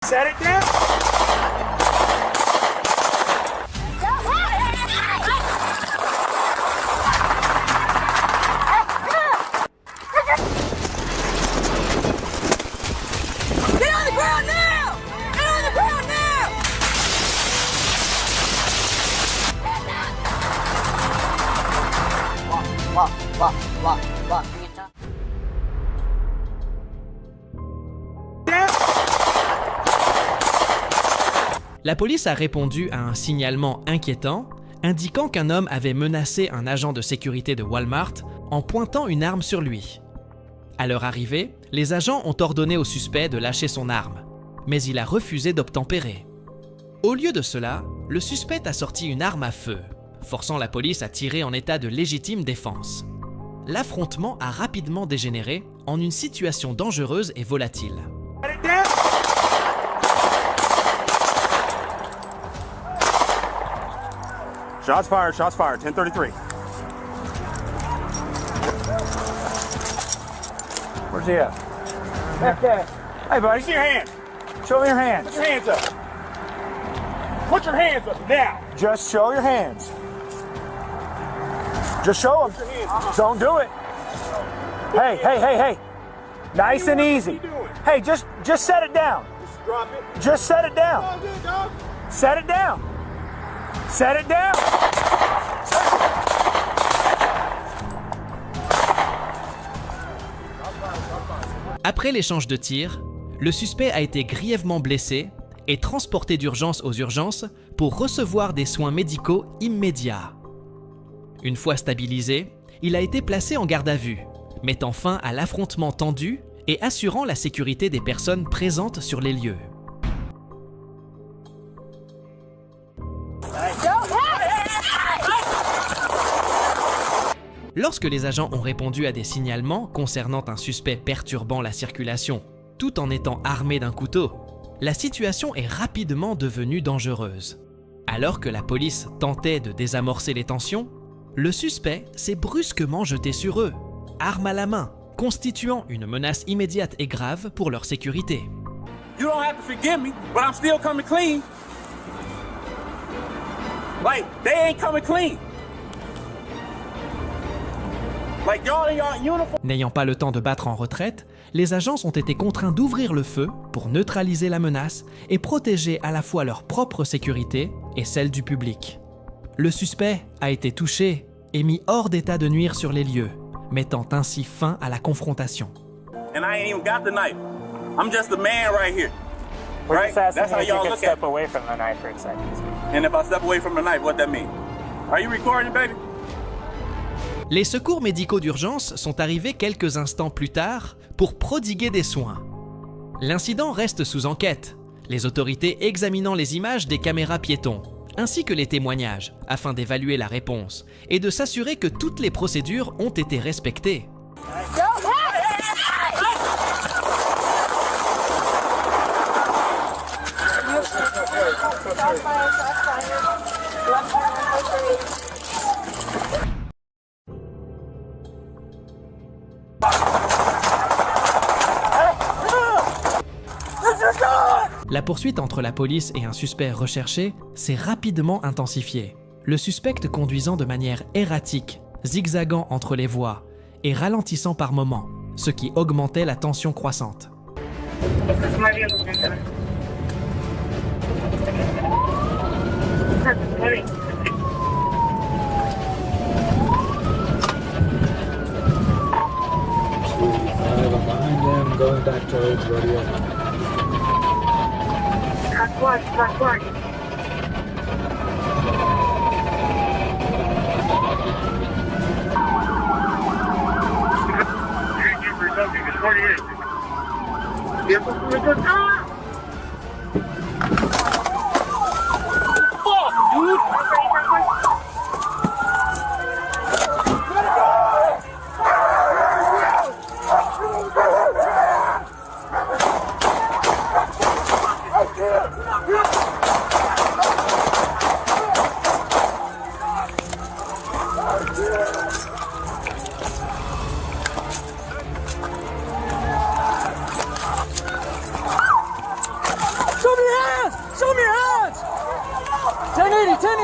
Set it down. La police a répondu à un signalement inquiétant, indiquant qu'un homme avait menacé un agent de sécurité de Walmart en pointant une arme sur lui. À leur arrivée, les agents ont ordonné au suspect de lâcher son arme, mais il a refusé d'obtempérer. Au lieu de cela, le suspect a sorti une arme à feu, forçant la police à tirer en état de légitime défense. L'affrontement a rapidement dégénéré en une situation dangereuse et volatile. Shots fired, 1033. Where's he at? Back there. Hey, buddy, see your hands. Show me your hands. Put your hands up. Put your hands up now. Just show your hands. Just show them. Don't do it. Hey. Nice and easy. Hey, just set it down. Just drop it. Just set it down. Set it down. Set it down. Après l'échange de tirs, le suspect a été grièvement blessé et transporté d'urgence aux urgences pour recevoir des soins médicaux immédiats. Une fois stabilisé, il a été placé en garde à vue, mettant fin à l'affrontement tendu et assurant la sécurité des personnes présentes sur les lieux. Lorsque les agents ont répondu à des signalements concernant un suspect perturbant la circulation, tout en étant armé d'un couteau, la situation est rapidement devenue dangereuse. Alors que la police tentait de désamorcer les tensions, le suspect s'est brusquement jeté sur eux, arme à la main, constituant une menace immédiate et grave pour leur sécurité. You don't have to forgive me, but I'm still coming clean. Like, they ain't coming clean. Like, y'all in your uniform. N'ayant pas le temps de battre en retraite, les agents ont été contraints d'ouvrir le feu pour neutraliser la menace et protéger à la fois leur propre sécurité et celle du public. Le suspect a été touché et mis hors d'état de nuire sur les lieux, mettant ainsi fin à la confrontation. And I ain't even got the knife. I'm just a man right here. We're Right? just asking That's how if you y'all could look step at it. away from the knife for a second. And if I step away from the knife, what that mean? Are you recording, baby? Les secours médicaux d'urgence sont arrivés quelques instants plus tard pour prodiguer des soins. L'incident reste sous enquête, les autorités examinant les images des caméras piétons, ainsi que les témoignages, afin d'évaluer la réponse et de s'assurer que toutes les procédures ont été respectées. La poursuite entre la police et un suspect recherché s'est rapidement intensifiée, le suspect conduisant de manière erratique, zigzagant entre les voies et ralentissant par moments, ce qui augmentait la tension croissante.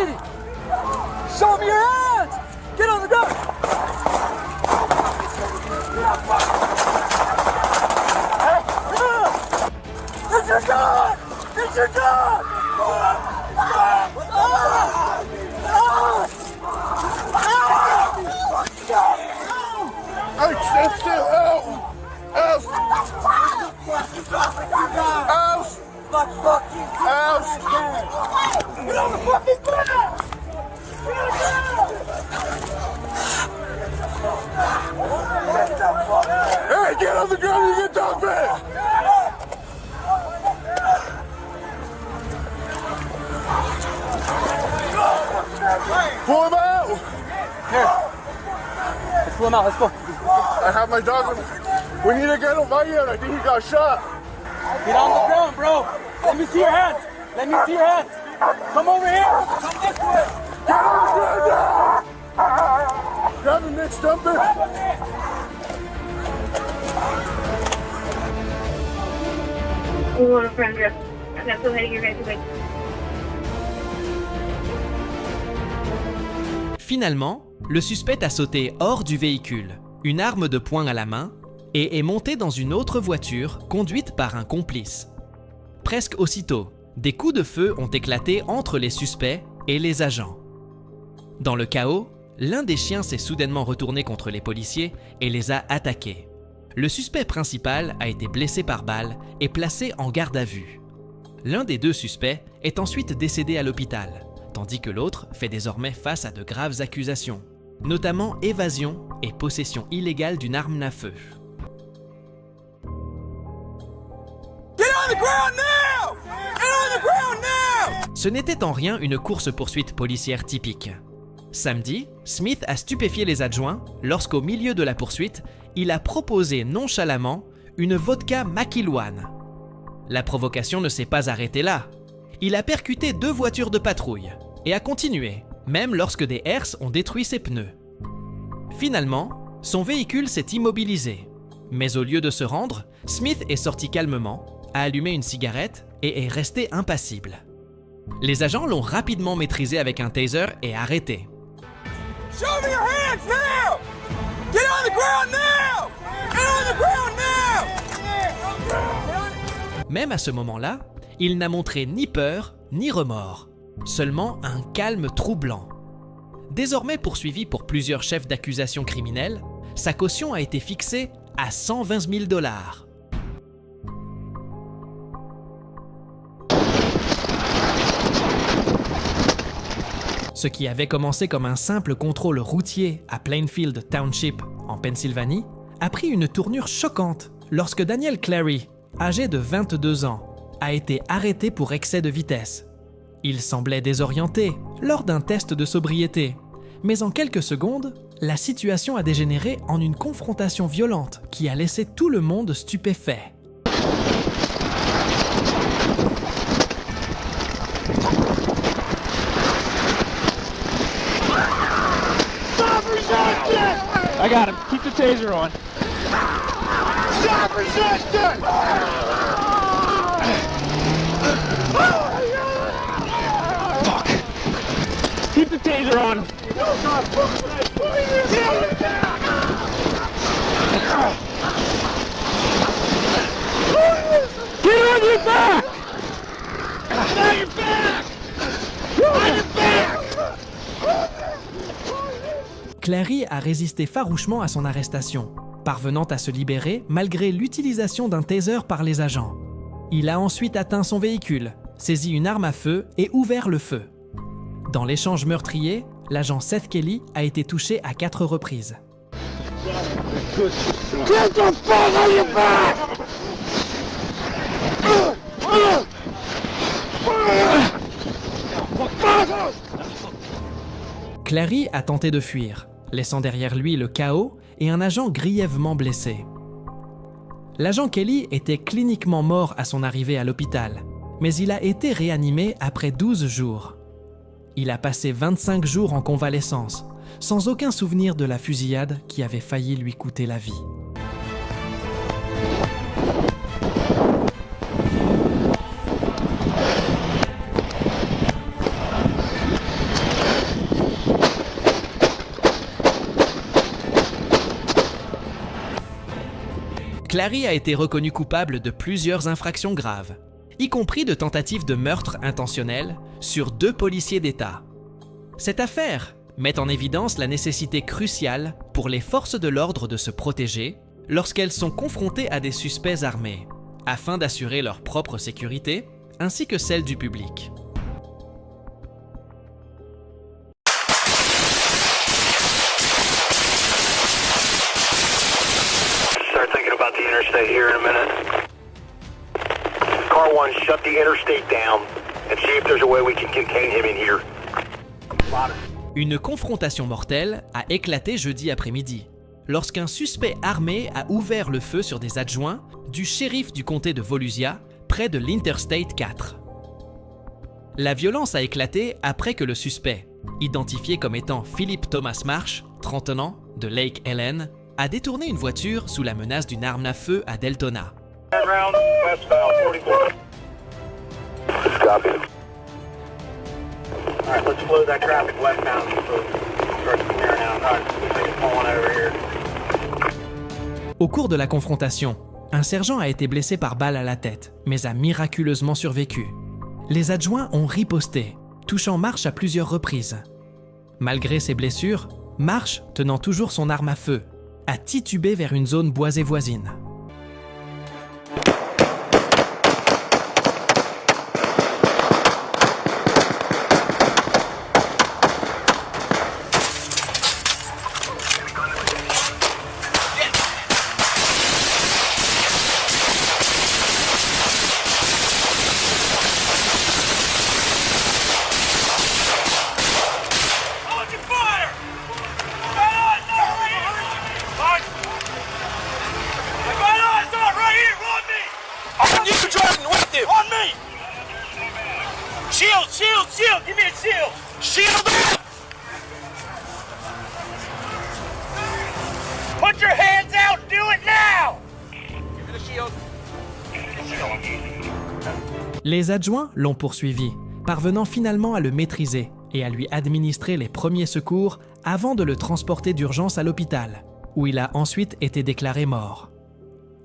lady! Show me your hands! Get on the gun! Hey! It's your gun! It's your gun! Hey, stand still! Out! Out! Out! Fuck you! Out! Get on the fucking ground! Get on the ground! Hey, get on the ground and get dog back! Pull him out! Here. Let's pull him out, let's go. I have my dog. We need to get him right here. I think he got shot. Get on the ground, bro. Let me see your hands. Let me see your hands. Come over here. Come this way. Get on the ground now! Grab him, Nick, stump it! Finalement, le suspect a sauté hors du véhicule, une arme de poing à la main, et est monté dans une autre voiture conduite par un complice. Presque aussitôt, des coups de feu ont éclaté entre les suspects et les agents. Dans le chaos, l'un des chiens s'est soudainement retourné contre les policiers et les a attaqués. Le suspect principal a été blessé par balle et placé en garde à vue. L'un des deux suspects est ensuite décédé à l'hôpital, tandis que l'autre fait désormais face à de graves accusations, notamment évasion et possession illégale d'une arme à feu. Ce n'était en rien une course-poursuite policière typique. Samedi, Smith a stupéfié les adjoints lorsqu'au milieu de la poursuite, il a proposé nonchalamment une vodka Makiloane. La provocation ne s'est pas arrêtée là. Il a percuté 2 voitures de patrouille et a continué, même lorsque des herses ont détruit ses pneus. Finalement, son véhicule s'est immobilisé. Mais au lieu de se rendre, Smith est sorti calmement, a allumé une cigarette et est resté impassible. Les agents l'ont rapidement maîtrisé avec un taser et arrêté. Show me your hands now! Get on the ground now! Get on the ground now! Même à ce moment-là, il n'a montré ni peur ni remords, seulement un calme troublant. Désormais poursuivi pour plusieurs chefs d'accusation criminels, sa caution a été fixée à 120 000 $. Ce qui avait commencé comme un simple contrôle routier à Plainfield Township, en Pennsylvanie, a pris une tournure choquante lorsque Daniel Clary, âgé de 22 ans, a été arrêté pour excès de vitesse. Il semblait désorienté lors d'un test de sobriété, mais en quelques secondes, la situation a dégénéré en une confrontation violente qui a laissé tout le monde stupéfait. I got him. Keep the taser on. Stop resisting! Fuck. Keep the taser on. Get on your back! On your back! On your back! Clary a résisté farouchement à son arrestation, parvenant à se libérer malgré l'utilisation d'un taser par les agents. Il a ensuite atteint son véhicule, saisi une arme à feu et ouvert le feu. Dans l'échange meurtrier, l'agent Seth Kelly a été touché à 4 reprises. Get the fuck on your back! Clary a tenté de fuir, laissant derrière lui le chaos et un agent grièvement blessé. L'agent Kelly était cliniquement mort à son arrivée à l'hôpital, mais il a été réanimé après 12 jours. Il a passé 25 jours en convalescence, sans aucun souvenir de la fusillade qui avait failli lui coûter la vie. Clary a été reconnu coupable de plusieurs infractions graves, y compris de tentatives de meurtre intentionnel sur 2 policiers d'État. Cette affaire met en évidence la nécessité cruciale pour les forces de l'ordre de se protéger lorsqu'elles sont confrontées à des suspects armés, afin d'assurer leur propre sécurité ainsi que celle du public. Start thinking about the interstate here in a minute. Car 1, shut the interstate down and see if there's a way we can contain him in here. Une confrontation mortelle a éclaté jeudi après-midi, lorsqu'un suspect armé a ouvert le feu sur des adjoints du shérif du comté de Volusia, près de l'Interstate 4. La violence a éclaté après que le suspect, identifié comme étant Philip Thomas Marsh, 30 ans, de Lake Ellen, a détourné une voiture sous la menace d'une arme à feu à Deltona. Au cours de la confrontation, un sergent a été blessé par balle à la tête, mais a miraculeusement survécu. Les adjoints ont riposté, touchant Marsh à plusieurs reprises. Malgré ses blessures, Marsh, tenant toujours son arme à feu, a titubé vers une zone boisée voisine. Shield! Give me a shield! Shield up! Put your hands out! Do it now! Give me the shield. Les adjoints l'ont poursuivi, parvenant finalement à le maîtriser et à lui administrer les premiers secours avant de le transporter d'urgence à l'hôpital, où il a ensuite été déclaré mort.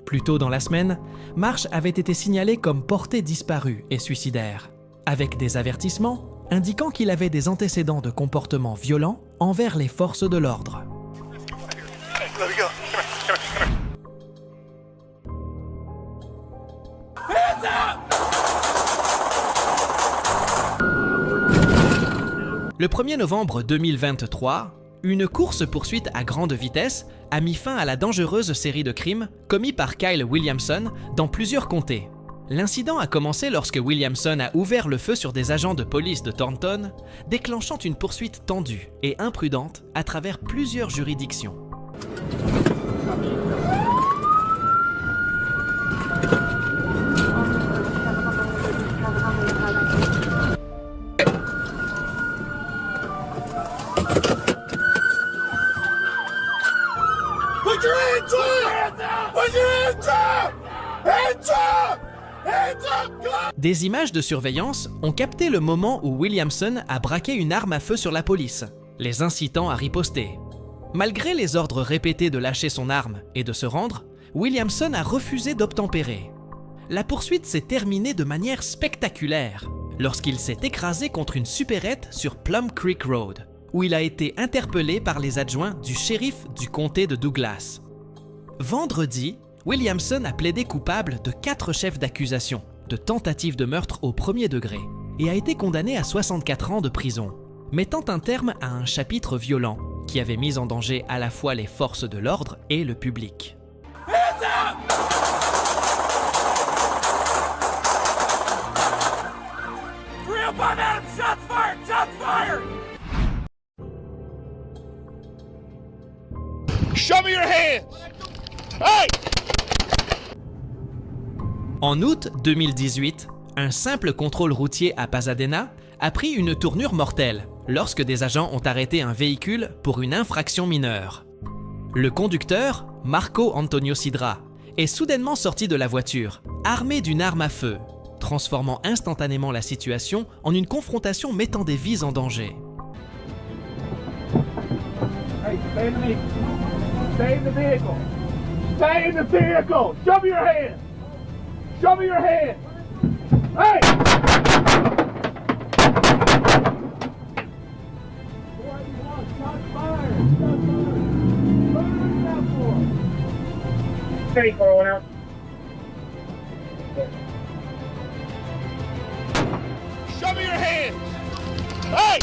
Plus tôt dans la semaine, Marsh avait été signalé comme porté disparu et suicidaire, avec des avertissements indiquant qu'il avait des antécédents de comportement violent envers les forces de l'ordre. Le 1er novembre 2023, une course-poursuite à grande vitesse a mis fin à la dangereuse série de crimes commis par Kyle Williamson dans plusieurs comtés. L'incident a commencé lorsque Williamson a ouvert le feu sur des agents de police de Thornton, déclenchant une poursuite tendue et imprudente à travers plusieurs juridictions. Put your hands up! Put your hands up! Hands up! Hands up! God! Des images de surveillance ont capté le moment où Williamson a braqué une arme à feu sur la police, les incitant à riposter. Malgré les ordres répétés de lâcher son arme et de se rendre, Williamson a refusé d'obtempérer. La poursuite s'est terminée de manière spectaculaire lorsqu'il s'est écrasé contre une supérette sur Plum Creek Road, où il a été interpellé par les adjoints du shérif du comté de Douglas. Vendredi, Williamson a plaidé coupable de 4 chefs d'accusation de tentative de meurtre au premier degré et a été condamné à 64 ans de prison, mettant un terme à un chapitre violent qui avait mis en danger à la fois les forces de l'ordre et le public. Show me your hands! Hey! En août 2018, un simple contrôle routier à Pasadena a pris une tournure mortelle lorsque des agents ont arrêté un véhicule pour une infraction mineure. Le conducteur, Marco Antonio Sidra, est soudainement sorti de la voiture, armé d'une arme à feu, transformant instantanément la situation en une confrontation mettant des vies en danger. Hey, stay in the vehicle. Stay in the vehicle. Stay in the vehicle. Show me your hand. Show me your hand. Hey! Steady, Carl, out. Show me your hands. Hey!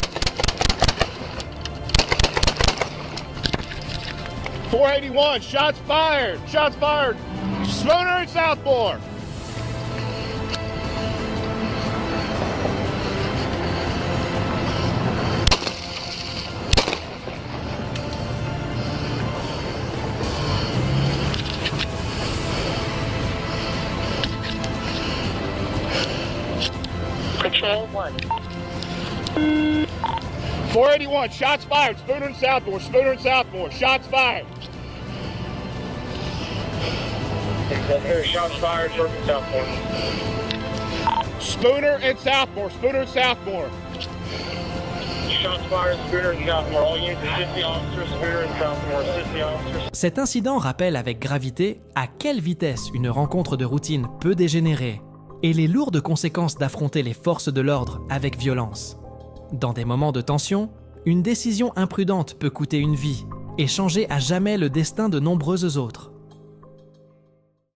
481, shots fired. Shots fired. Spooner and Southmore. Control 1. 481, shots fired. Spooner and Southmore. Spooner and Southmore. Shots fired. Shots fired, Spooner and Southmore. Spooner and Southmore. Spooner and Southmore. Shots fired, Spooner and Southmore. All units, assist the officers, Spooner and Southmore. Assist the officers. Cet incident rappelle avec gravité à quelle vitesse une rencontre de routine peut dégénérer et les lourdes conséquences d'affronter les forces de l'ordre avec violence. Dans des moments de tension, une décision imprudente peut coûter une vie et changer à jamais le destin de nombreuses autres.